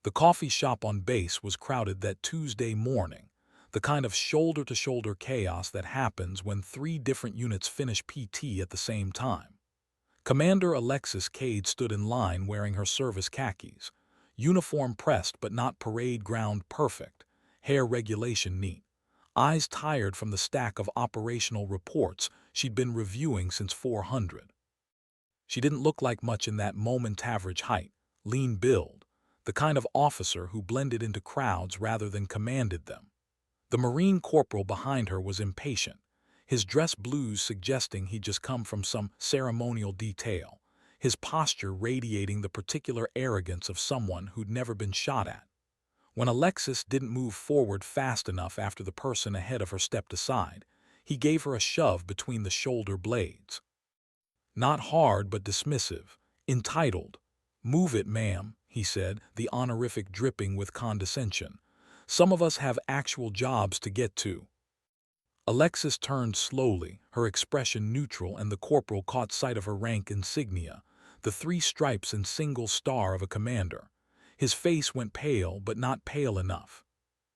The coffee shop on base was crowded that Tuesday morning, the kind of shoulder-to-shoulder chaos that happens when three different units finish PT at the same time. Commander Alexis Cade stood in line wearing her service khakis, uniform pressed but not parade ground perfect, hair regulation neat, eyes tired from the stack of operational reports she'd been reviewing since 400. She didn't look like much in that moment-average height, lean build, the kind of officer who blended into crowds rather than commanded them. The Marine corporal behind her was impatient, his dress blues suggesting he'd just come from some ceremonial detail, his posture radiating the particular arrogance of someone who'd never been shot at. When Alexis didn't move forward fast enough after the person ahead of her stepped aside, he gave her a shove between the shoulder blades. Not hard but dismissive, entitled. "Move it, ma'am," he said, the honorific dripping with condescension. "Some of us have actual jobs to get to." Alexis turned slowly, her expression neutral, and the corporal caught sight of her rank insignia, the three stripes and single star of a commander. His face went pale, but not pale enough.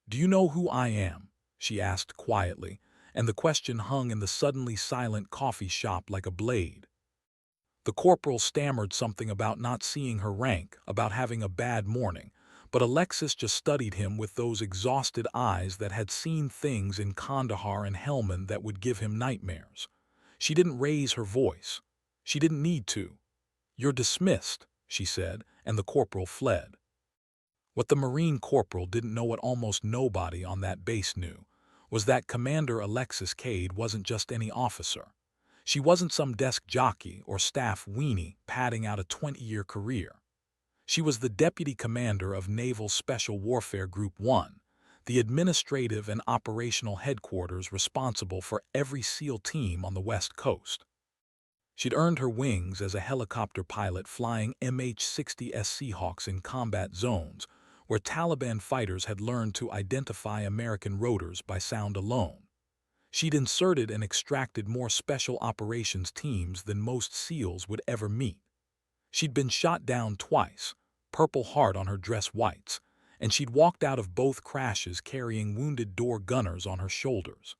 "Do you know who I am?" she asked quietly, and the question hung in the suddenly silent coffee shop like a blade. The corporal stammered something about not seeing her rank, about having a bad morning, but Alexis just studied him with those exhausted eyes that had seen things in Kandahar and Helmand that would give him nightmares. She didn't raise her voice. She didn't need to. "You're dismissed," she said, and the corporal fled. What the Marine corporal didn't know, what almost nobody on that base knew, was that Commander Alexis Cade wasn't just any officer. She wasn't some desk jockey or staff weenie padding out a 20-year career. She was the Deputy Commander of Naval Special Warfare Group 1, the administrative and operational headquarters responsible for every SEAL team on the West Coast. She'd earned her wings as a helicopter pilot flying MH-60S Seahawks in combat zones, where Taliban fighters had learned to identify American rotors by sound alone. She'd inserted and extracted more special operations teams than most SEALs would ever meet. She'd been shot down twice, Purple Heart on her dress whites, and she'd walked out of both crashes carrying wounded door gunners on her shoulders.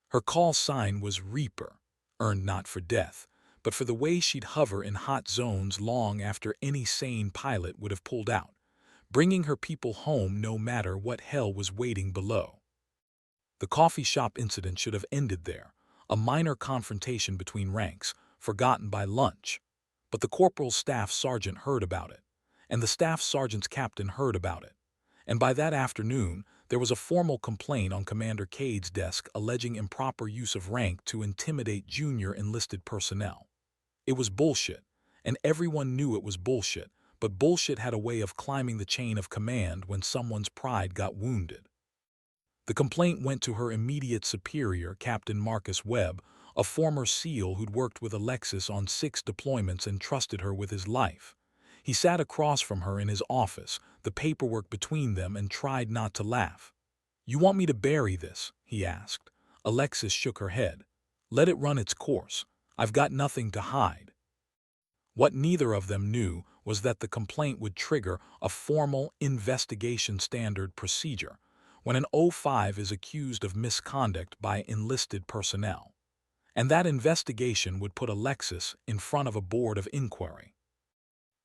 Her call sign was Reaper, earned not for death, but for the way she'd hover in hot zones long after any sane pilot would have pulled out, bringing her people home no matter what hell was waiting below. The coffee shop incident should have ended there, a minor confrontation between ranks, forgotten by lunch. But the corporal's staff sergeant heard about it, and the staff sergeant's captain heard about it. And by that afternoon, there was a formal complaint on Commander Cade's desk alleging improper use of rank to intimidate junior enlisted personnel. It was bullshit, and everyone knew it was bullshit, but bullshit had a way of climbing the chain of command when someone's pride got wounded. The complaint went to her immediate superior, Captain Marcus Webb, a former SEAL who'd worked with Alexis on 6 deployments and trusted her with his life. He sat across from her in his office, the paperwork between them, and tried not to laugh. "You want me to bury this?" he asked. Alexis shook her head. "Let it run its course. I've got nothing to hide." What neither of them knew was that the complaint would trigger a formal investigation standard procedure when an O5 is accused of misconduct by enlisted personnel. And that investigation would put Alexis in front of a board of inquiry.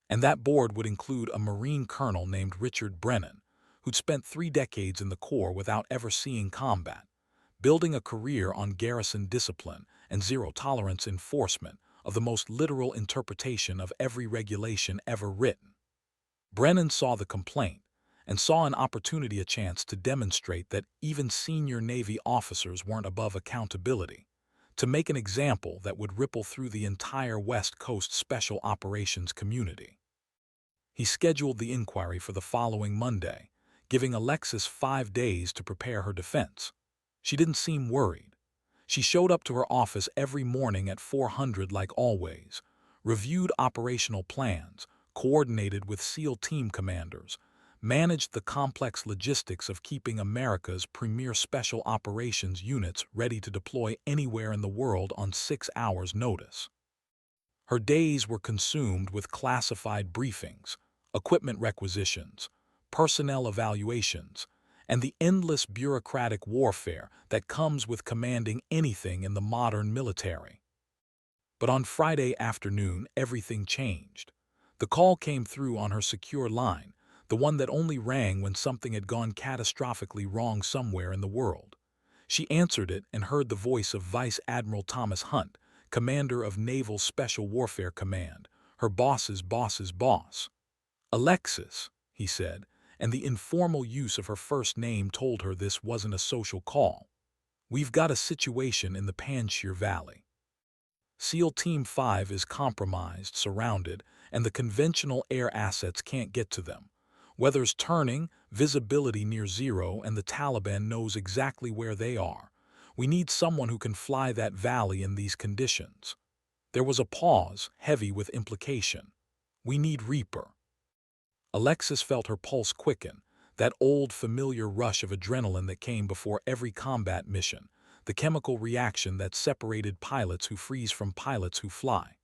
And that board would include a Marine colonel named Richard Brennan, who'd spent 3 decades in the Corps without ever seeing combat, building a career on garrison discipline and zero-tolerance enforcement of the most literal interpretation of every regulation ever written. Brennan saw the complaint and saw an opportunity, a chance to demonstrate that even senior Navy officers weren't above accountability, to make an example that would ripple through the entire West Coast Special Operations community. He scheduled the inquiry for the following Monday, giving Alexis 5 days to prepare her defense. She didn't seem worried. She showed up to her office every morning at 400 like always, reviewed operational plans, coordinated with SEAL team commanders, managed the complex logistics of keeping America's premier special operations units ready to deploy anywhere in the world on 6 hours' notice. Her days were consumed with classified briefings, equipment requisitions, personnel evaluations, and the endless bureaucratic warfare that comes with commanding anything in the modern military. But on Friday afternoon, everything changed. The call came through on her secure line, the one that only rang when something had gone catastrophically wrong somewhere in the world. She answered it and heard the voice of Vice Admiral Thomas Hunt, commander of Naval Special Warfare Command, her boss's boss's boss. "Alexis," he said, and the informal use of her first name told her this wasn't a social call. "We've got a situation in the Panjshir Valley. SEAL Team 5 is compromised, surrounded, and the conventional air assets can't get to them. Weather's turning, visibility near zero, and the Taliban knows exactly where they are. We need someone who can fly that valley in these conditions." There was a pause, heavy with implication. "We need Reaper." Alexis felt her pulse quicken, that old familiar rush of adrenaline that came before every combat mission, the chemical reaction that separated pilots who freeze from pilots who fly.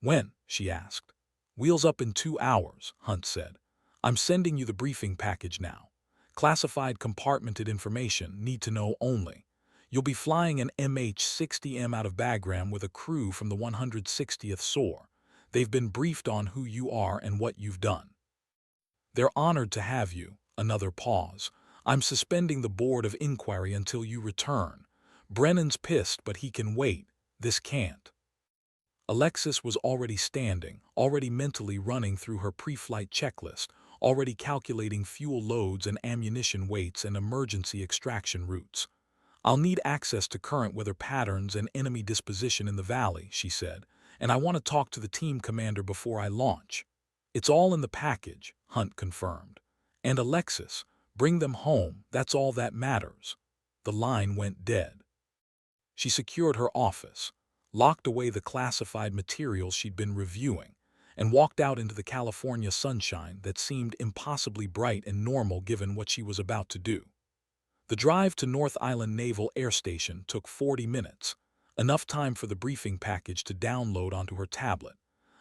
"When?" she asked. "Wheels up in 2 hours, Hunt said. "I'm sending you the briefing package now. Classified compartmented information, need to know only. You'll be flying an MH-60M out of Bagram with a crew from the 160th SOAR. They've been briefed on who you are and what you've done. They're honored to have you." Another pause. "I'm suspending the board of inquiry until you return. Brennan's pissed, but he can wait. This can't." Alexis was already standing, already mentally running through her pre-flight checklist, already calculating fuel loads and ammunition weights and emergency extraction routes. "I'll need access to current weather patterns and enemy disposition in the valley," she said, "and I want to talk to the team commander before I launch." "It's all in the package," Hunt confirmed. "And Alexis, bring them home, that's all that matters." The line went dead. She secured her office, locked away the classified materials she'd been reviewing, and walked out into the California sunshine that seemed impossibly bright and normal given what she was about to do. The drive to North Island Naval Air Station took 40 minutes, enough time for the briefing package to download onto her tablet,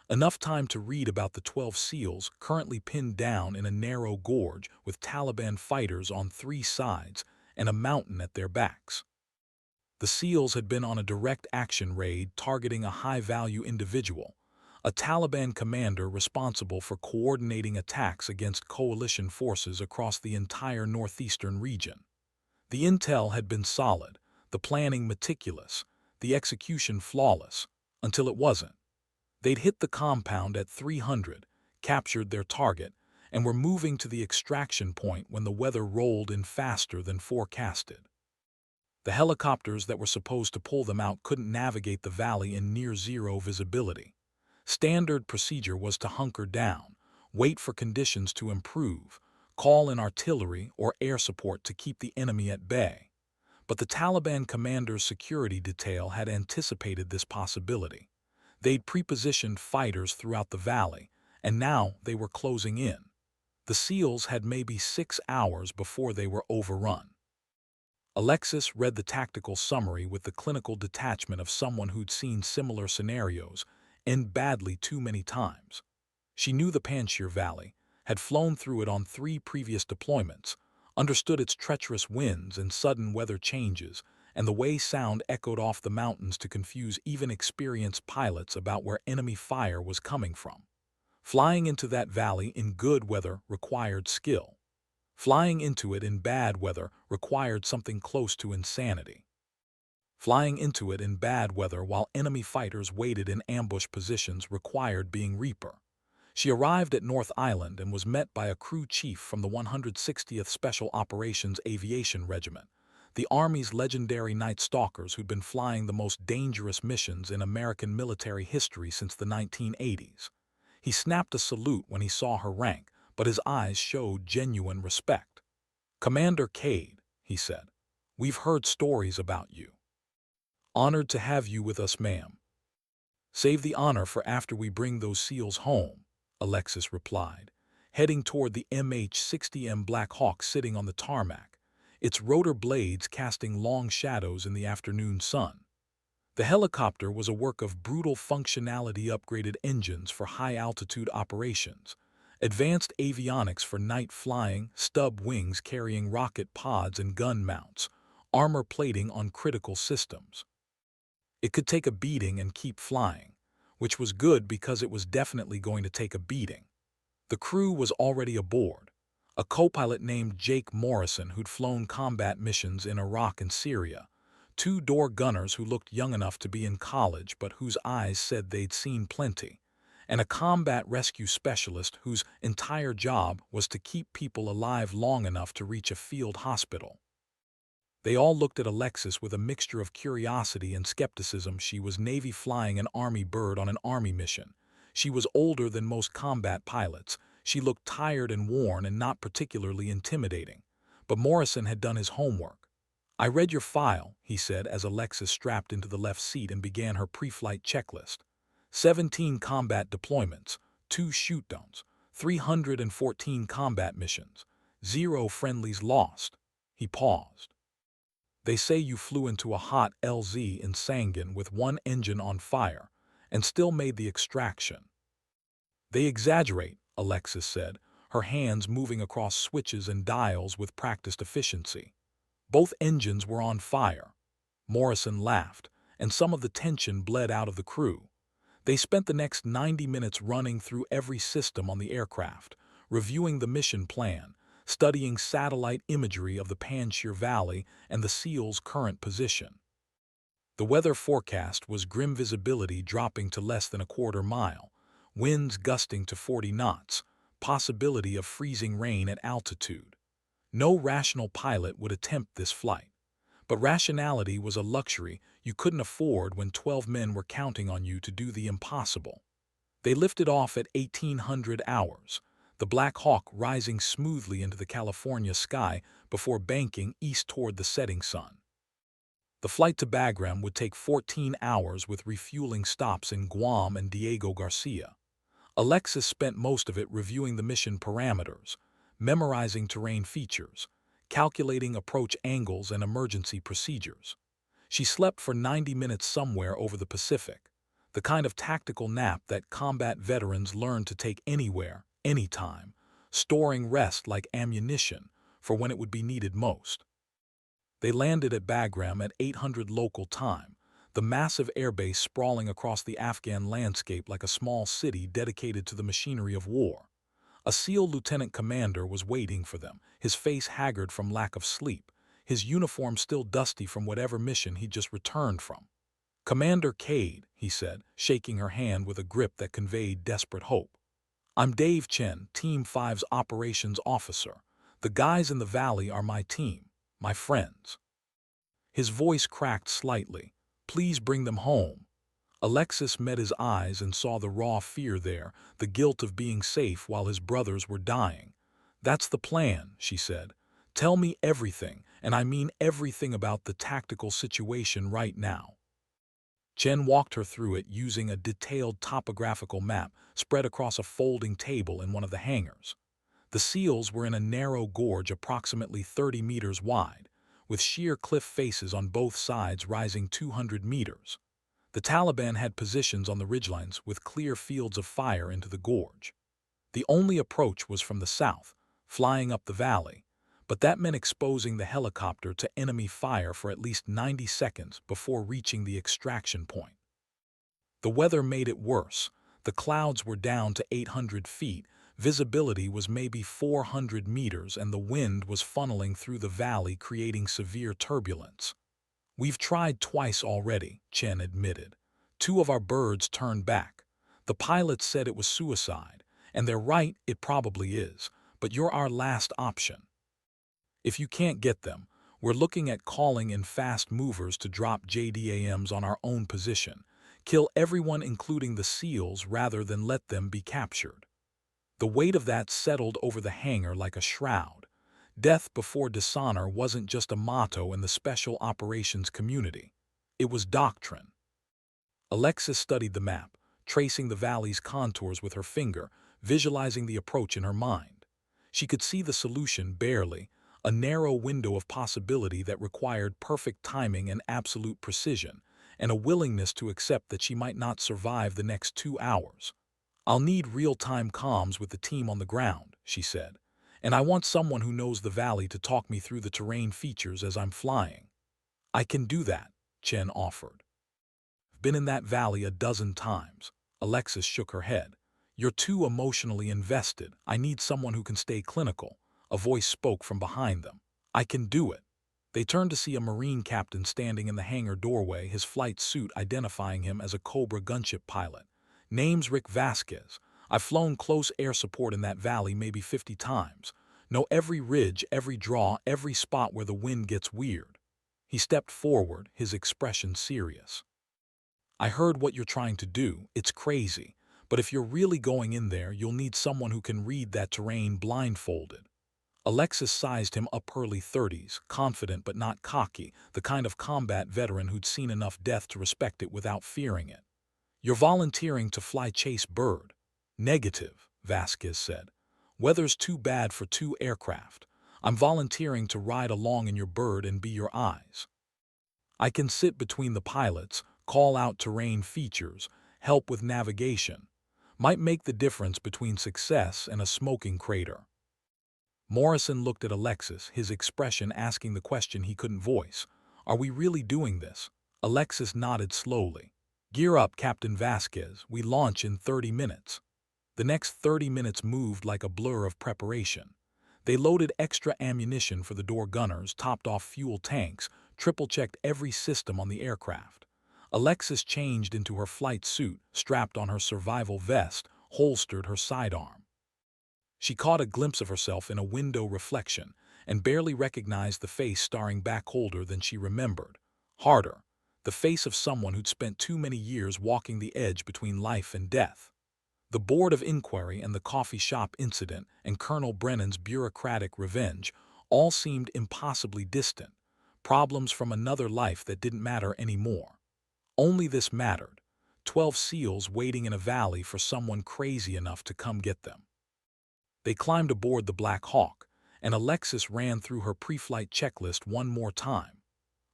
enough time to read about the 12 SEALs currently pinned down in a narrow gorge with Taliban fighters on 3 sides and a mountain at their backs. The SEALs had been on a direct action raid targeting a high-value individual, a Taliban commander responsible for coordinating attacks against coalition forces across the entire northeastern region. The intel had been solid, the planning meticulous, the execution flawless, until it wasn't. They'd hit the compound at 300, captured their target, and were moving to the extraction point when the weather rolled in faster than forecasted. The helicopters that were supposed to pull them out couldn't navigate the valley in near-zero visibility. Standard procedure was to hunker down, wait for conditions to improve, call in artillery or air support to keep the enemy at bay. But the Taliban commander's security detail had anticipated this possibility. They'd prepositioned fighters throughout the valley, and now they were closing in. The SEALs had maybe 6 hours before they were overrun. Alexis read the tactical summary with the clinical detachment of someone who'd seen similar scenarios end badly too many times. She knew the Panjshir Valley, had flown through it on 3 previous deployments, understood its treacherous winds and sudden weather changes, and the way sound echoed off the mountains to confuse even experienced pilots about where enemy fire was coming from. Flying into that valley in good weather required skill. Flying into it in bad weather required something close to insanity. Flying into it in bad weather while enemy fighters waited in ambush positions required being Reaper. She arrived at North Island and was met by a crew chief from the 160th Special Operations Aviation Regiment, the Army's legendary Night Stalkers who'd been flying the most dangerous missions in American military history since the 1980s. He snapped a salute when he saw her rank, but his eyes showed genuine respect. "Commander Cade," he said, "we've heard stories about you. Honored to have you with us, ma'am." "Save the honor for after we bring those SEALs home," Alexis replied, heading toward the MH-60M Black Hawk sitting on the tarmac, its rotor blades casting long shadows in the afternoon sun. The helicopter was a work of brutal functionality, upgraded engines for high-altitude operations, advanced avionics for night flying, stub wings carrying rocket pods and gun mounts, armor plating on critical systems. It could take a beating and keep flying, which was good because it was definitely going to take a beating. The crew was already aboard. A co-pilot named Jake Morrison who'd flown combat missions in Iraq and Syria, two door gunners who looked young enough to be in college but whose eyes said they'd seen plenty, and a combat rescue specialist whose entire job was to keep people alive long enough to reach a field hospital. They all looked at Alexis with a mixture of curiosity and skepticism. She was Navy flying an Army bird on an Army mission. She was older than most combat pilots. She looked tired and worn and not particularly intimidating. But Morrison had done his homework. "I read your file," he said as Alexis strapped into the left seat and began her pre-flight checklist. 17 combat deployments, 2 shoot-downs, 314 combat missions, 0 friendlies lost. He paused. "They say you flew into a hot LZ in Sangin with one engine on fire and still made the extraction." "They exaggerate," Alexis said, her hands moving across switches and dials with practiced efficiency. "Both engines were on fire." Morrison laughed, and some of the tension bled out of the crew. They spent the next 90 minutes running through every system on the aircraft, reviewing the mission plan, studying satellite imagery of the Panjshir Valley and the SEAL's current position. The weather forecast was grim, visibility dropping to less than a quarter mile, winds gusting to 40 knots, possibility of freezing rain at altitude. No rational pilot would attempt this flight. But rationality was a luxury you couldn't afford when 12 men were counting on you to do the impossible. They lifted off at 1800 hours, the Black Hawk rising smoothly into the California sky before banking east toward the setting sun. The flight to Bagram would take 14 hours with refueling stops in Guam and Diego Garcia. Alexis spent most of it reviewing the mission parameters, memorizing terrain features, calculating approach angles and emergency procedures. She slept for 90 minutes somewhere over the Pacific, the kind of tactical nap that combat veterans learn to take anywhere, anytime, storing rest like ammunition for when it would be needed most. They landed at Bagram at 800 local time, the massive airbase sprawling across the Afghan landscape like a small city dedicated to the machinery of war. A SEAL lieutenant commander was waiting for them, his face haggard from lack of sleep, his uniform still dusty from whatever mission he'd just returned from. "Commander Cade," he said, shaking her hand with a grip that conveyed desperate hope. "I'm Dave Chen, Team 5's operations officer. The guys in the valley are my team, my friends." His voice cracked slightly. "Please bring them home." Alexis met his eyes and saw the raw fear there, the guilt of being safe while his brothers were dying. "That's the plan," she said. "Tell me everything, and I mean everything about the tactical situation right now." Chen walked her through it using a detailed topographical map spread across a folding table in one of the hangars. The SEALs were in a narrow gorge approximately 30 meters wide, with sheer cliff faces on both sides rising 200 meters. The Taliban had positions on the ridgelines with clear fields of fire into the gorge. The only approach was from the south, flying up the valley, but that meant exposing the helicopter to enemy fire for at least 90 seconds before reaching the extraction point. The weather made it worse. The clouds were down to 800 feet, visibility was maybe 400 meters, and the wind was funneling through the valley creating severe turbulence. "We've tried twice already," Chen admitted. "2 of our birds turned back. The pilots said it was suicide, and they're right, it probably is, but you're our last option. If you can't get them, we're looking at calling in fast movers to drop JDAMs on our own position, kill everyone including the SEALs rather than let them be captured." The weight of that settled over the hangar like a shroud. Death before dishonor wasn't just a motto in the special operations community. It was doctrine. Alexis studied the map, tracing the valley's contours with her finger, visualizing the approach in her mind. She could see the solution barely, a narrow window of possibility that required perfect timing and absolute precision, and a willingness to accept that she might not survive the next 2 hours. I'll need real-time comms with the team on the ground, she said, and I want someone who knows the valley to talk me through the terrain features as I'm flying. I can do that, Chen offered. Been in that valley a dozen times. Alexis shook her head. You're too emotionally invested. I need someone who can stay clinical. A voice spoke from behind them. I can do it. They turned to see a Marine captain standing in the hangar doorway, his flight suit identifying him as a Cobra gunship pilot. Name's Rick Vasquez. I've flown close air support in that valley maybe 50 times. Know every ridge, every draw, every spot where the wind gets weird. He stepped forward, his expression serious. I heard what you're trying to do. It's crazy. But if you're really going in there, you'll need someone who can read that terrain blindfolded. Alexis sized him up early 30s, confident but not cocky, the kind of combat veteran who'd seen enough death to respect it without fearing it. You're volunteering to fly Chase Bird. Negative, Vasquez said. Weather's too bad for 2 aircraft. I'm volunteering to ride along in your bird and be your eyes. I can sit between the pilots, call out terrain features, help with navigation. Might make the difference between success and a smoking crater. Morrison looked at Alexis, his expression asking the question he couldn't voice. Are we really doing this? Alexis nodded slowly. Gear up, Captain Vasquez. We launch in 30 minutes. The next 30 minutes moved like a blur of preparation. They loaded extra ammunition for the door gunners, topped off fuel tanks, triple-checked every system on the aircraft. Alexis changed into her flight suit, strapped on her survival vest, holstered her sidearm. She caught a glimpse of herself in a window reflection and barely recognized the face staring back colder than she remembered. Harder, the face of someone who'd spent too many years walking the edge between life and death. The Board of Inquiry and the coffee shop incident and Colonel Brennan's bureaucratic revenge all seemed impossibly distant, problems from another life that didn't matter anymore. Only this mattered, 12 SEALs waiting in a valley for someone crazy enough to come get them. They climbed aboard the Black Hawk, and Alexis ran through her pre-flight checklist one more time.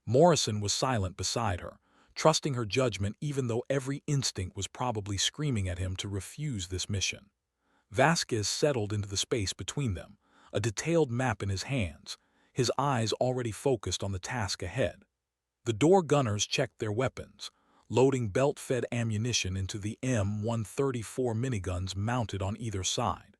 Morrison was silent beside her, trusting her judgment even though every instinct was probably screaming at him to refuse this mission. Vasquez settled into the space between them, a detailed map in his hands, his eyes already focused on the task ahead. The door gunners checked their weapons, loading belt-fed ammunition into the M134 miniguns mounted on either side.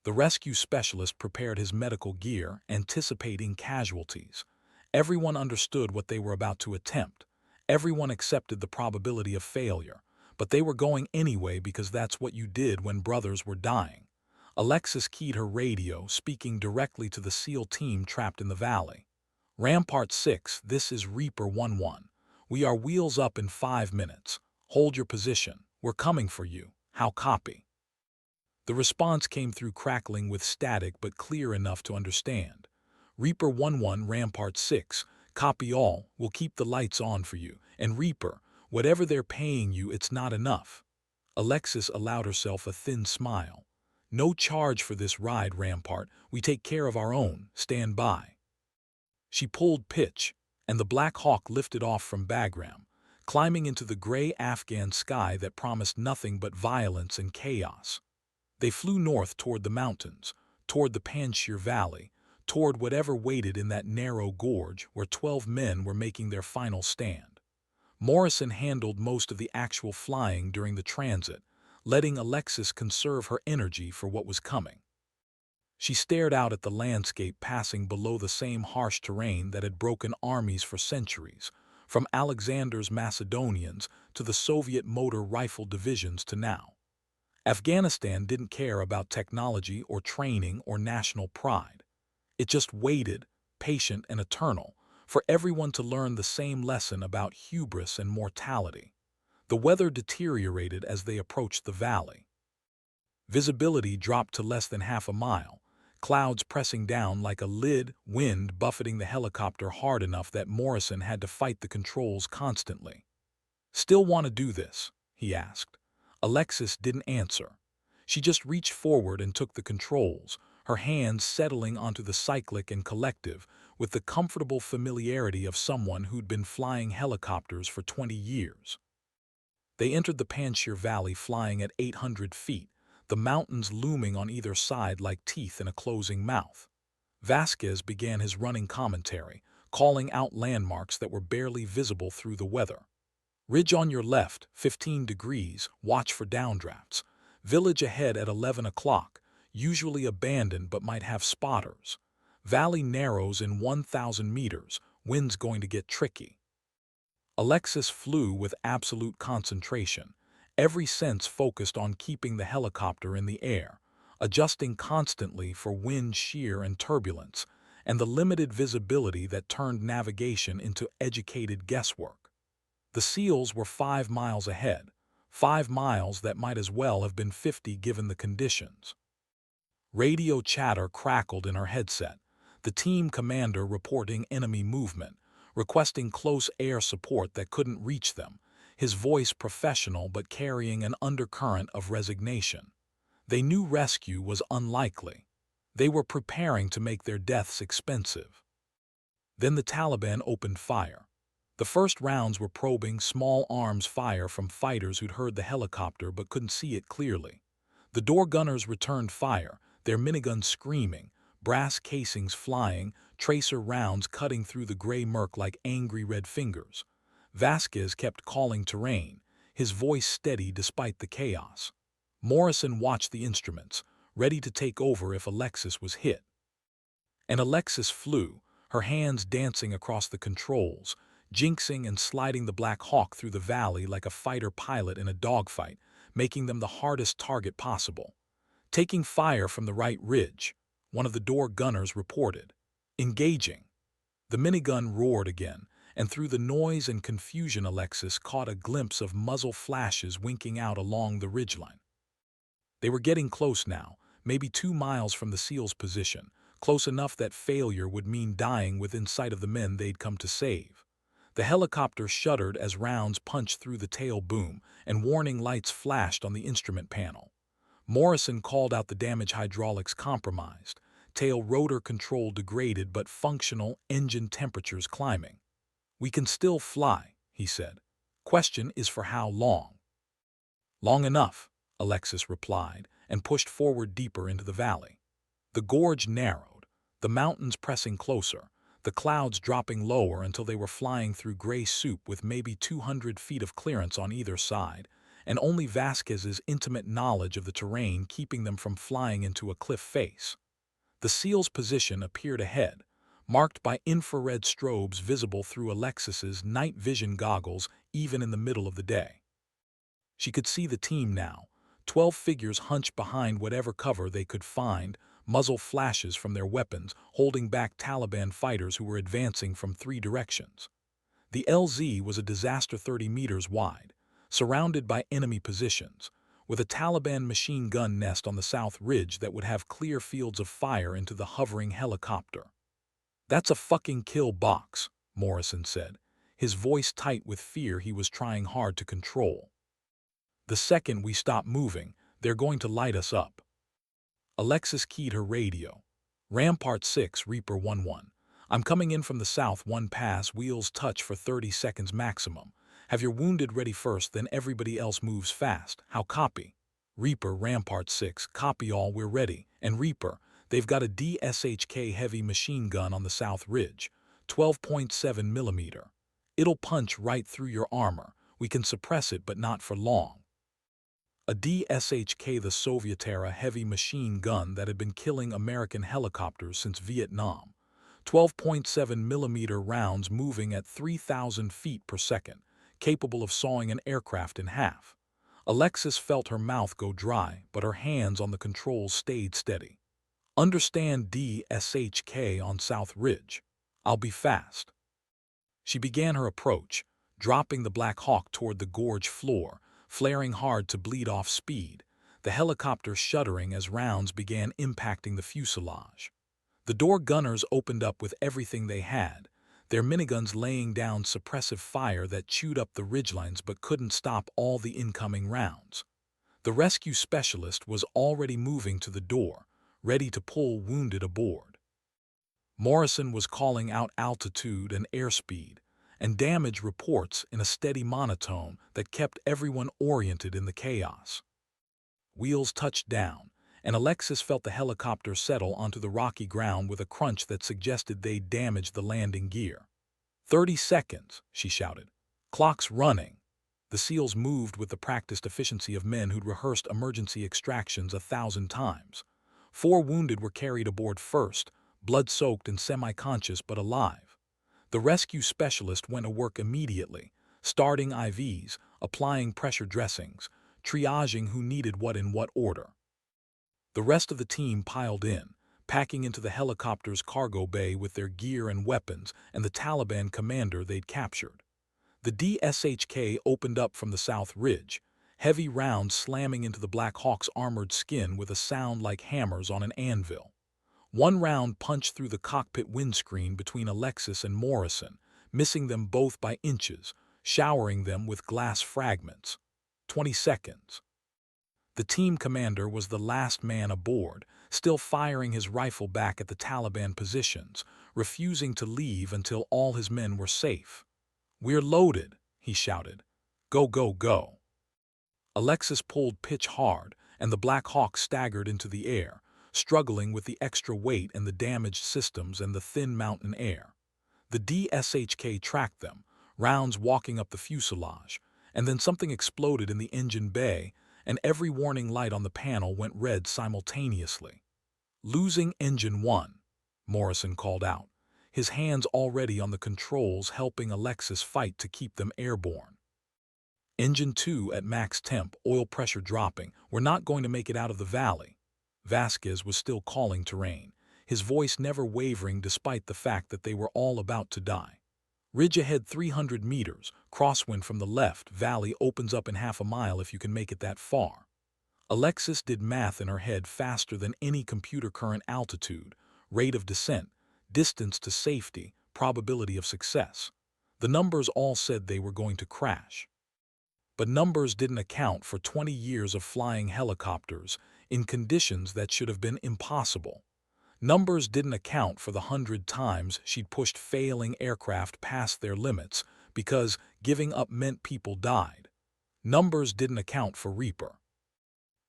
The rescue specialist prepared his medical gear, anticipating casualties. Everyone understood what they were about to attempt. Everyone accepted the probability of failure, but they were going anyway because that's what you did when brothers were dying. Alexis keyed her radio, speaking directly to the SEAL team trapped in the valley. Rampart 6, this is Reaper 1-1. We are wheels up in 5 minutes. Hold your position. We're coming for you. How copy? The response came through crackling with static but clear enough to understand. Reaper 1-1, Rampart 6, copy all, we'll keep the lights on for you. And Reaper, whatever they're paying you, it's not enough. Alexis allowed herself a thin smile. No charge for this ride, Rampart. We take care of our own. Stand by. She pulled pitch, and the Black Hawk lifted off from Bagram, climbing into the gray Afghan sky that promised nothing but violence and chaos. They flew north toward the mountains, toward the Panjshir Valley, toward whatever waited in that narrow gorge where 12 men were making their final stand. Morrison handled most of the actual flying during the transit, letting Alexis conserve her energy for what was coming. She stared out at the landscape passing below the same harsh terrain that had broken armies for centuries, from Alexander's Macedonians to the Soviet motor rifle divisions to now. Afghanistan didn't care about technology or training or national pride. It just waited, patient and eternal, for everyone to learn the same lesson about hubris and mortality. The weather deteriorated as they approached the valley. Visibility dropped to less than half a mile, clouds pressing down like a lid, wind buffeting the helicopter hard enough that Morrison had to fight the controls constantly. "Still want to do this?" he asked. Alexis didn't answer. She just reached forward and took the controls, her hands settling onto the cyclic and collective with the comfortable familiarity of someone who'd been flying helicopters for 20 years. They entered the Panjshir Valley flying at 800 feet, the mountains looming on either side like teeth in a closing mouth. Vasquez began his running commentary, calling out landmarks that were barely visible through the weather. Ridge on your left, 15 degrees, watch for downdrafts. Village ahead at 11 o'clock, usually abandoned but might have spotters. Valley narrows in 1,000 meters, wind's going to get tricky. Alexis flew with absolute concentration, every sense focused on keeping the helicopter in the air, adjusting constantly for wind shear and turbulence, and the limited visibility that turned navigation into educated guesswork. The SEALs were 5 miles ahead, 5 miles that might as well have been 50 given the conditions. Radio chatter crackled in her headset, the team commander reporting enemy movement, requesting close air support that couldn't reach them, his voice professional but carrying an undercurrent of resignation. They knew rescue was unlikely. They were preparing to make their deaths expensive. Then the Taliban opened fire. The first rounds were probing small arms fire from fighters who'd heard the helicopter but couldn't see it clearly. The door gunners returned fire, their miniguns screaming, brass casings flying, tracer rounds cutting through the gray murk like angry red fingers. Vasquez kept calling terrain, his voice steady despite the chaos. Morrison watched the instruments, ready to take over if Alexis was hit. And Alexis flew, her hands dancing across the controls, jinxing and sliding the Black Hawk through the valley like a fighter pilot in a dogfight, making them the hardest target possible. Taking fire from the right ridge, one of the door gunners reported. Engaging. The minigun roared again, and through the noise and confusion Alexis caught a glimpse of muzzle flashes winking out along the ridgeline. They were getting close now, maybe 2 miles from the SEALs' position, close enough that failure would mean dying within sight of the men they'd come to save. The helicopter shuddered as rounds punched through the tail boom, and warning lights flashed on the instrument panel. Morrison called out the damage hydraulics compromised, tail rotor control degraded but functional, engine temperatures climbing. "We can still fly," he said. "Question is for how long?" "Long enough," Alexis replied, and pushed forward deeper into the valley. The gorge narrowed, the mountains pressing closer, the clouds dropping lower until they were flying through gray soup with maybe 200 feet of clearance on either side, and only Vasquez's intimate knowledge of the terrain keeping them from flying into a cliff face. The SEAL's position appeared ahead, marked by infrared strobes visible through Alexis's night vision goggles even in the middle of the day. She could see the team now, 12 figures hunched behind whatever cover they could find, muzzle flashes from their weapons holding back Taliban fighters who were advancing from 3 directions. The LZ was a disaster 30 meters wide, surrounded by enemy positions, with a Taliban machine gun nest on the south ridge that would have clear fields of fire into the hovering helicopter. "That's a fucking kill box," Morrison said, his voice tight with fear he was trying hard to control. "The second we stop moving, they're going to light us up." Alexis keyed her radio. "Rampart 6, Reaper 1-1. I'm coming in from the south, 1 pass, wheels touch for 30 seconds maximum. Have your wounded ready first, then everybody else moves fast. How copy?" "Reaper, Rampart 6, copy all, we're ready. And Reaper, they've got a DSHK heavy machine gun on the south ridge, 12.7 millimeter. It'll punch right through your armor. We can suppress it but not for long." A DSHK, the Soviet-era heavy machine gun that had been killing American helicopters since Vietnam. 12.7 millimeter rounds moving at 3,000 feet per second, capable of sawing an aircraft in half. Alexis felt her mouth go dry, but her hands on the controls stayed steady. "Understand DSHK on South Ridge. I'll be fast." She began her approach, dropping the Black Hawk toward the gorge floor, flaring hard to bleed off speed, the helicopter shuddering as rounds began impacting the fuselage. The door gunners opened up with everything they had, their miniguns laying down suppressive fire that chewed up the ridgelines but couldn't stop all the incoming rounds. The rescue specialist was already moving to the door, ready to pull wounded aboard. Morrison was calling out altitude and airspeed, and damage reports in a steady monotone that kept everyone oriented in the chaos. Wheels touched down, and Alexis felt the helicopter settle onto the rocky ground with a crunch that suggested they'd damaged the landing gear. 30 seconds, she shouted. Clock's running. The SEALs moved with the practiced efficiency of men who'd rehearsed emergency extractions 1,000 times. 4 wounded were carried aboard first, blood-soaked and semi-conscious but alive. The rescue specialist went to work immediately, starting IVs, applying pressure dressings, triaging who needed what in what order. The rest of the team piled in, packing into the helicopter's cargo bay with their gear and weapons and the Taliban commander they'd captured. The DSHK opened up from the south ridge, heavy rounds slamming into the Black Hawk's armored skin with a sound like hammers on an anvil. One round punched through the cockpit windscreen between Alexis and Morrison, missing them both by inches, showering them with glass fragments. 20 seconds. The team commander was the last man aboard, still firing his rifle back at the Taliban positions, refusing to leave until all his men were safe. "We're loaded," he shouted. "Go, go, go." Alexis pulled pitch hard, and the Black Hawk staggered into the air, struggling with the extra weight and the damaged systems and the thin mountain air. The DSHK tracked them, rounds walking up the fuselage, and then something exploded in the engine bay, and every warning light on the panel went red simultaneously. "Losing engine 1," Morrison called out, his hands already on the controls helping Alexis fight to keep them airborne. "Engine 2 at max temp, oil pressure dropping. We're not going to make it out of the valley." Vasquez was still calling terrain, his voice never wavering despite the fact that they were all about to die. "Ridge ahead 300 meters, crosswind from the left, valley opens up in half a mile if you can make it that far." Alexis did math in her head faster than any computer: current, altitude, rate of descent, distance to safety, probability of success. The numbers all said they were going to crash. But numbers didn't account for 20 years of flying helicopters in conditions that should have been impossible. Numbers didn't account for the 100 times she'd pushed failing aircraft past their limits because giving up meant people died. Numbers didn't account for Reaper.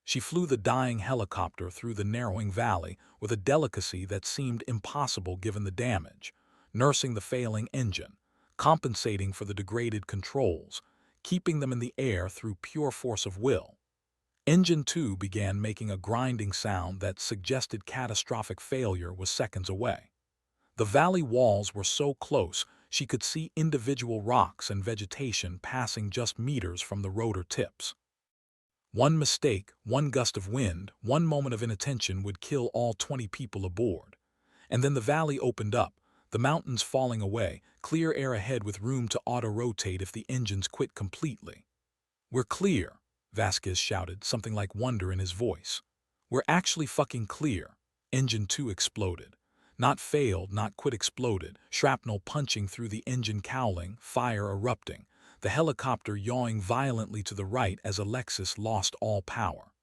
She flew the dying helicopter through the narrowing valley with a delicacy that seemed impossible given the damage, nursing the failing engine, compensating for the degraded controls, keeping them in the air through pure force of will. Engine 2 began making a grinding sound that suggested catastrophic failure was seconds away. The valley walls were so close she could see individual rocks and vegetation passing just meters from the rotor tips. One mistake, one gust of wind, one moment of inattention would kill all 20 people aboard. And then the valley opened up, the mountains falling away, clear air ahead with room to auto-rotate if the engines quit completely. "We're clear," Vasquez shouted, something like wonder in his voice. "We're actually fucking clear." Engine 2 exploded. Not failed, not quit, exploded, shrapnel punching through the engine cowling, fire erupting, the helicopter yawing violently to the right as Alexis lost all power.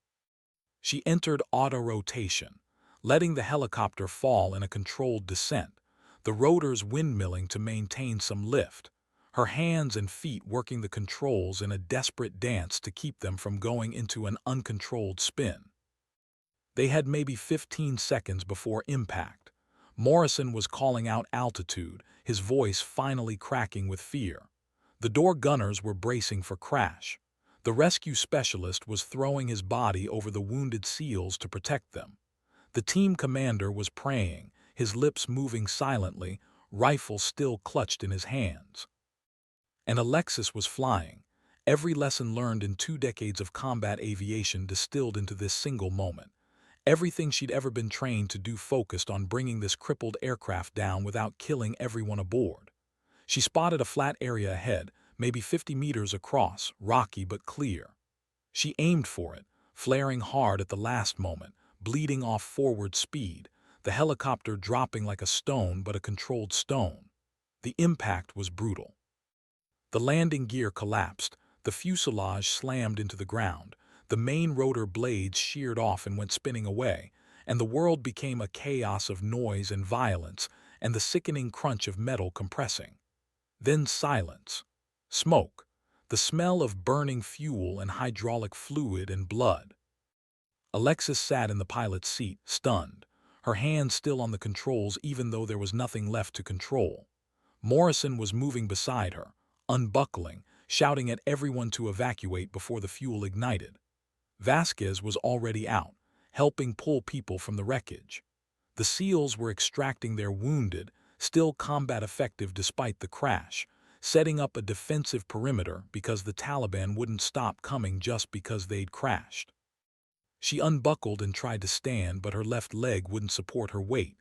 She entered auto-rotation, letting the helicopter fall in a controlled descent, the rotors windmilling to maintain some lift, her hands and feet working the controls in a desperate dance to keep them from going into an uncontrolled spin. They had maybe 15 seconds before impact. Morrison was calling out altitude, his voice finally cracking with fear. The door gunners were bracing for crash. The rescue specialist was throwing his body over the wounded SEALs to protect them. The team commander was praying, his lips moving silently, rifle still clutched in his hands. And Alexis was flying, every lesson learned in 2 decades of combat aviation distilled into this single moment. Everything she'd ever been trained to do focused on bringing this crippled aircraft down without killing everyone aboard. She spotted a flat area ahead, maybe 50 meters across, rocky but clear. She aimed for it, flaring hard at the last moment, bleeding off forward speed, the helicopter dropping like a stone but a controlled stone. The impact was brutal. The landing gear collapsed, the fuselage slammed into the ground, the main rotor blades sheared off and went spinning away, and the world became a chaos of noise and violence and the sickening crunch of metal compressing. Then silence. Smoke. The smell of burning fuel and hydraulic fluid and blood. Alexis sat in the pilot's seat, stunned, her hands still on the controls even though there was nothing left to control. Morrison was moving beside her, unbuckling, shouting at everyone to evacuate before the fuel ignited. Vasquez was already out, helping pull people from the wreckage. The SEALs were extracting their wounded, still combat effective despite the crash, setting up a defensive perimeter because the Taliban wouldn't stop coming just because they'd crashed. She unbuckled and tried to stand, but her left leg wouldn't support her weight.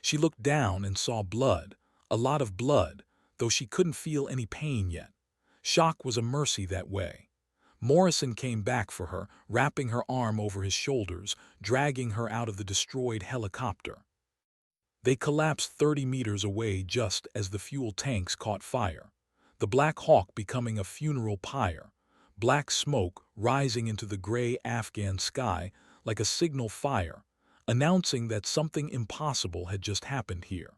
She looked down and saw blood, a lot of blood, though she couldn't feel any pain yet. Shock was a mercy that way. Morrison came back for her, wrapping her arm over his shoulders, dragging her out of the destroyed helicopter. They collapsed 30 meters away just as the fuel tanks caught fire, the Black Hawk becoming a funeral pyre, black smoke rising into the gray Afghan sky like a signal fire, announcing that something impossible had just happened here.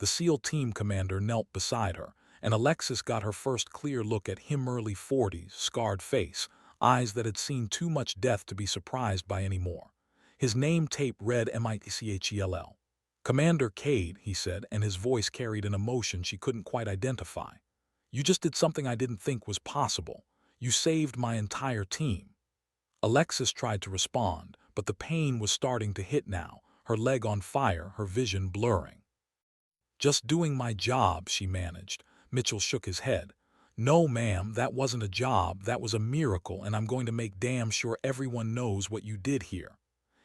The SEAL team commander knelt beside her, and Alexis got her first clear look at him, early 40s, scarred face, eyes that had seen too much death to be surprised by anymore. His name tape read MITCHELL. Commander Cade, he said, and his voice carried an emotion she couldn't quite identify. You just did something I didn't think was possible. You saved my entire team. Alexis tried to respond, but the pain was starting to hit now, her leg on fire, her vision blurring. Just doing my job, she managed. Mitchell shook his head. No, ma'am, that wasn't a job, that was a miracle, and I'm going to make damn sure everyone knows what you did here.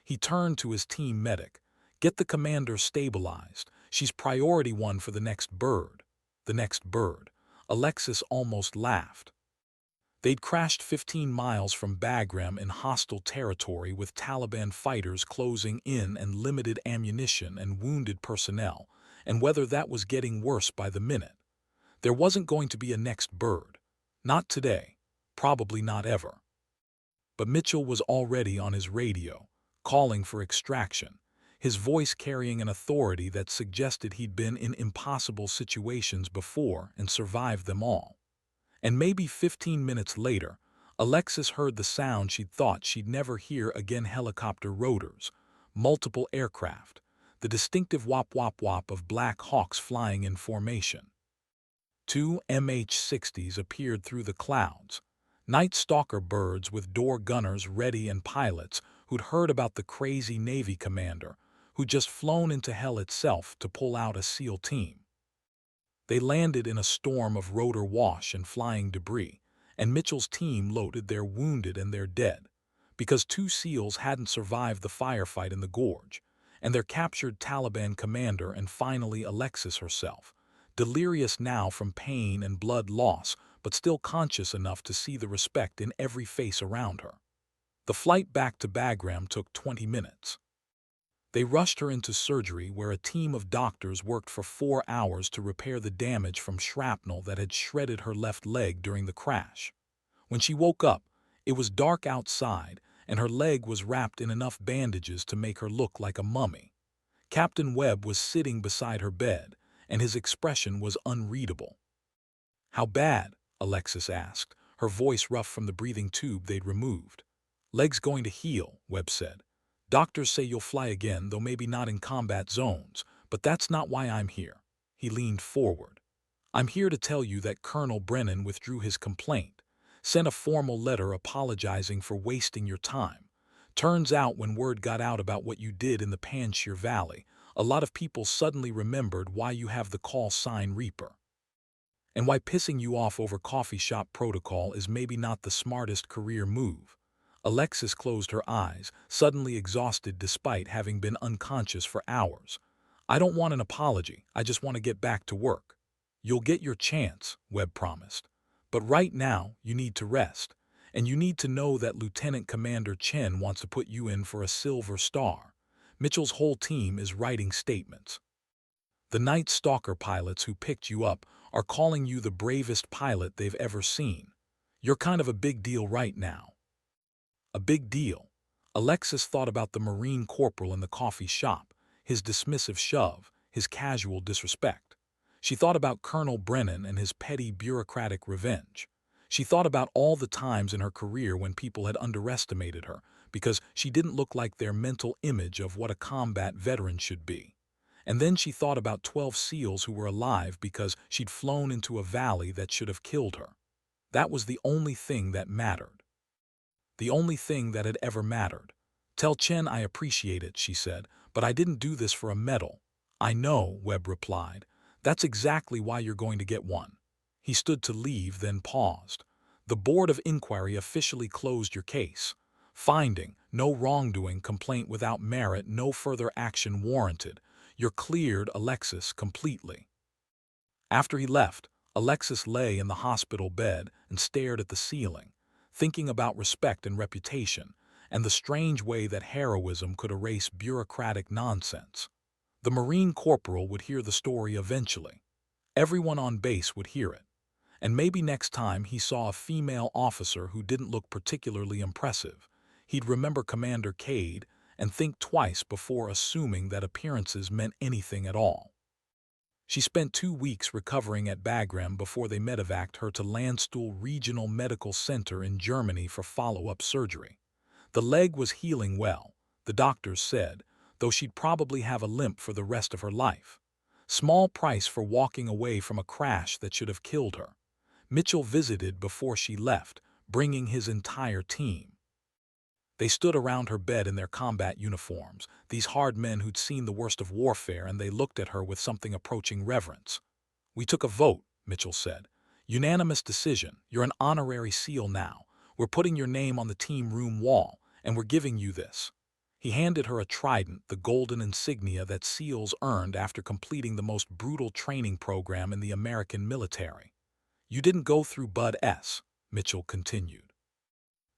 He turned to his team medic. Get the commander stabilized. She's priority one for the next bird. The next bird. Alexis almost laughed. They'd crashed 15 miles from Bagram in hostile territory with Taliban fighters closing in and limited ammunition and wounded personnel, and whether that was getting worse by the minute. There wasn't going to be a next bird. Not today. Probably not ever. But Mitchell was already on his radio, calling for extraction, his voice carrying an authority that suggested he'd been in impossible situations before and survived them all. And maybe 15 minutes later, Alexis heard the sound she'd thought she'd never hear again: helicopter rotors, multiple aircraft, the distinctive whop-whop-whop of Black Hawks flying in formation. 2 MH-60s appeared through the clouds, Night Stalker birds with door gunners ready and pilots who'd heard about the crazy Navy commander who'd just flown into hell itself to pull out a SEAL team. They landed in a storm of rotor wash and flying debris, and Mitchell's team loaded their wounded and their dead, because 2 SEALs hadn't survived the firefight in the gorge, and their captured Taliban commander, and finally Alexis herself, delirious now from pain and blood loss, but still conscious enough to see the respect in every face around her. The flight back to Bagram took 20 minutes. They rushed her into surgery where a team of doctors worked for 4 hours to repair the damage from shrapnel that had shredded her left leg during the crash. When she woke up, it was dark outside, and her leg was wrapped in enough bandages to make her look like a mummy. Captain Webb was sitting beside her bed, and his expression was unreadable. "How bad?" Alexis asked, her voice rough from the breathing tube they'd removed. "Leg's going to heal," Webb said. "Doctors say you'll fly again, though maybe not in combat zones, but that's not why I'm here." He leaned forward. "I'm here to tell you that Colonel Brennan withdrew his complaint, sent a formal letter apologizing for wasting your time. Turns out when word got out about what you did in the Panjshir Valley, a lot of people suddenly remembered why you have the call sign Reaper. And why pissing you off over coffee shop protocol is maybe not the smartest career move." Alexis closed her eyes, suddenly exhausted despite having been unconscious for hours. "I don't want an apology, I just want to get back to work." "You'll get your chance," Webb promised. "But right now, you need to rest. And you need to know that Lieutenant Commander Chen wants to put you in for a Silver Star. Mitchell's whole team is writing statements. The Night Stalker pilots who picked you up are calling you the bravest pilot they've ever seen. You're kind of a big deal right now." A big deal. Alexis thought about the Marine corporal in the coffee shop, his dismissive shove, his casual disrespect. She thought about Colonel Brennan and his petty bureaucratic revenge. She thought about all the times in her career when people had underestimated her because she didn't look like their mental image of what a combat veteran should be. And then she thought about 12 SEALs who were alive because she'd flown into a valley that should have killed her. That was the only thing that mattered. The only thing that had ever mattered. "Tell Chen I appreciate it," she said, "but I didn't do this for a medal." "I know," Webb replied. "That's exactly why you're going to get one." He stood to leave, then paused. "The Board of Inquiry officially closed your case. Finding no wrongdoing, complaint without merit, no further action warranted. You're cleared, Alexis, completely." After he left, Alexis lay in the hospital bed and stared at the ceiling, thinking about respect and reputation, and the strange way that heroism could erase bureaucratic nonsense. The Marine corporal would hear the story eventually. Everyone on base would hear it. And maybe next time he saw a female officer who didn't look particularly impressive, he'd remember Commander Cade and think twice before assuming that appearances meant anything at all. She spent 2 weeks recovering at Bagram before they medevaced her to Landstuhl Regional Medical Center in Germany for follow-up surgery. The leg was healing well, the doctors said, though she'd probably have a limp for the rest of her life. Small price for walking away from a crash that should have killed her. Mitchell visited before she left, bringing his entire team. They stood around her bed in their combat uniforms, these hard men who'd seen the worst of warfare, and they looked at her with something approaching reverence. "We took a vote," Mitchell said. "Unanimous decision. You're an honorary SEAL now. We're putting your name on the team room wall, and we're giving you this." He handed her a trident, the golden insignia that SEALs earned after completing the most brutal training program in the American military. "You didn't go through Bud S," Mitchell continued.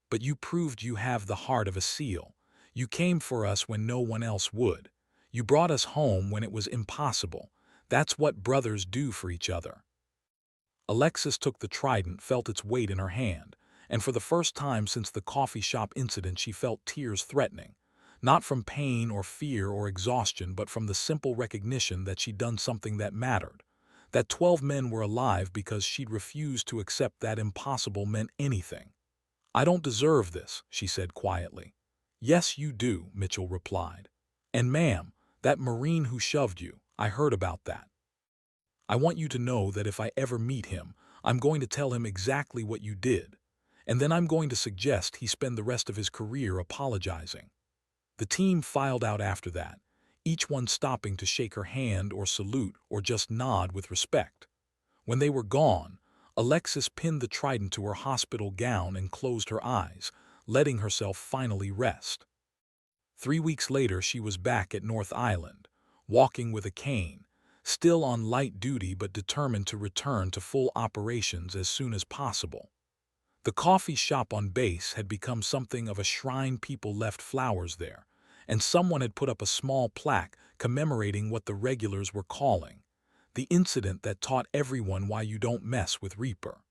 "But you proved you have the heart of a SEAL. You came for us when no one else would. You brought us home when it was impossible. That's what brothers do for each other." Alexis took the trident, felt its weight in her hand, and for the first time since the coffee shop incident she felt tears threatening. Not from pain or fear or exhaustion, but from the simple recognition that she'd done something that mattered. That 12 men were alive because she'd refused to accept that impossible meant anything. "I don't deserve this," she said quietly. "Yes, you do," Mitchell replied. "And ma'am, that Marine who shoved you, I heard about that. I want you to know that if I ever meet him, I'm going to tell him exactly what you did. And then I'm going to suggest he spend the rest of his career apologizing." The team filed out after that, each one stopping to shake her hand or salute or just nod with respect. When they were gone, Alexis pinned the trident to her hospital gown and closed her eyes, letting herself finally rest. 3 weeks later she was back at North Island, walking with a cane, still on light duty but determined to return to full operations as soon as possible. The coffee shop on base had become something of a shrine. People left flowers there, and someone had put up a small plaque commemorating what the regulars were calling the incident that taught everyone why you don't mess with Reaper.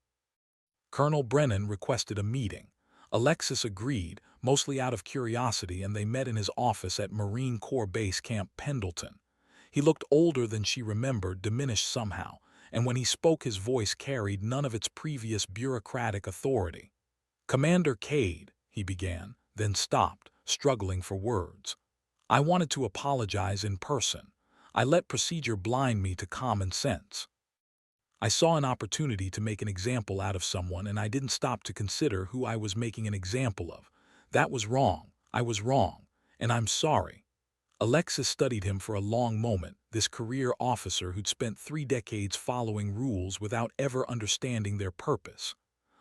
Colonel Brennan requested a meeting. Alexis agreed, mostly out of curiosity, and they met in his office at Marine Corps Base Camp Pendleton. He looked older than she remembered, diminished somehow, and when he spoke his voice carried none of its previous bureaucratic authority. "Commander Cade," he began, then stopped, struggling for words. "I wanted to apologize in person. I let procedure blind me to common sense. I saw an opportunity to make an example out of someone, and I didn't stop to consider who I was making an example of. That was wrong. I was wrong, and I'm sorry." Alexis studied him for a long moment, this career officer who'd spent 3 decades following rules without ever understanding their purpose.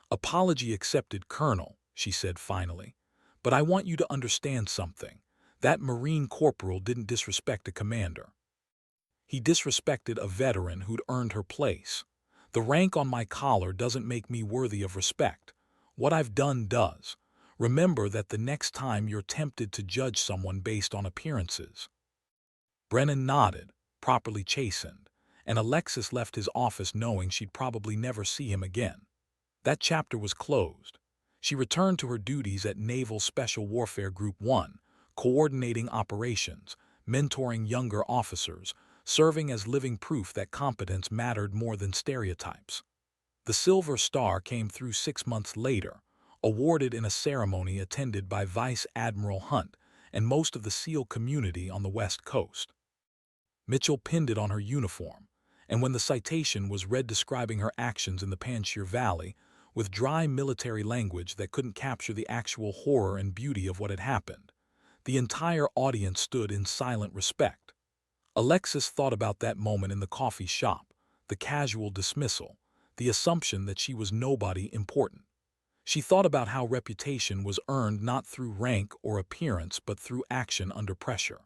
"Apology accepted, Colonel," she said finally. "But I want you to understand something. That Marine corporal didn't disrespect a commander. He disrespected a veteran who'd earned her place. The rank on my collar doesn't make me worthy of respect. What I've done does. Remember that the next time you're tempted to judge someone based on appearances." Brennan nodded, properly chastened, and Alexis left his office knowing she'd probably never see him again. That chapter was closed. She returned to her duties at Naval Special Warfare Group 1, coordinating operations, mentoring younger officers, serving as living proof that competence mattered more than stereotypes. The Silver Star came through 6 months later, awarded in a ceremony attended by Vice Admiral Hunt and most of the SEAL community on the West Coast. Mitchell pinned it on her uniform, and when the citation was read describing her actions in the Panjshir Valley, with dry military language that couldn't capture the actual horror and beauty of what had happened, the entire audience stood in silent respect. Alexis thought about that moment in the coffee shop, the casual dismissal, the assumption that she was nobody important. She thought about how reputation was earned not through rank or appearance but through action under pressure.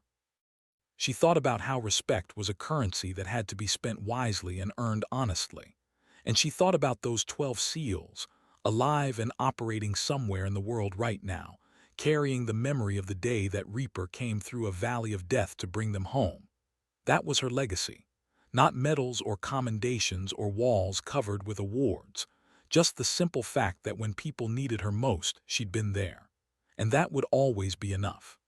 She thought about how respect was a currency that had to be spent wisely and earned honestly. And she thought about those 12 SEALs, alive and operating somewhere in the world right now, carrying the memory of the day that Reaper came through a valley of death to bring them home. That was her legacy. Not medals or commendations or walls covered with awards, just the simple fact that when people needed her most, she'd been there. And that would always be enough.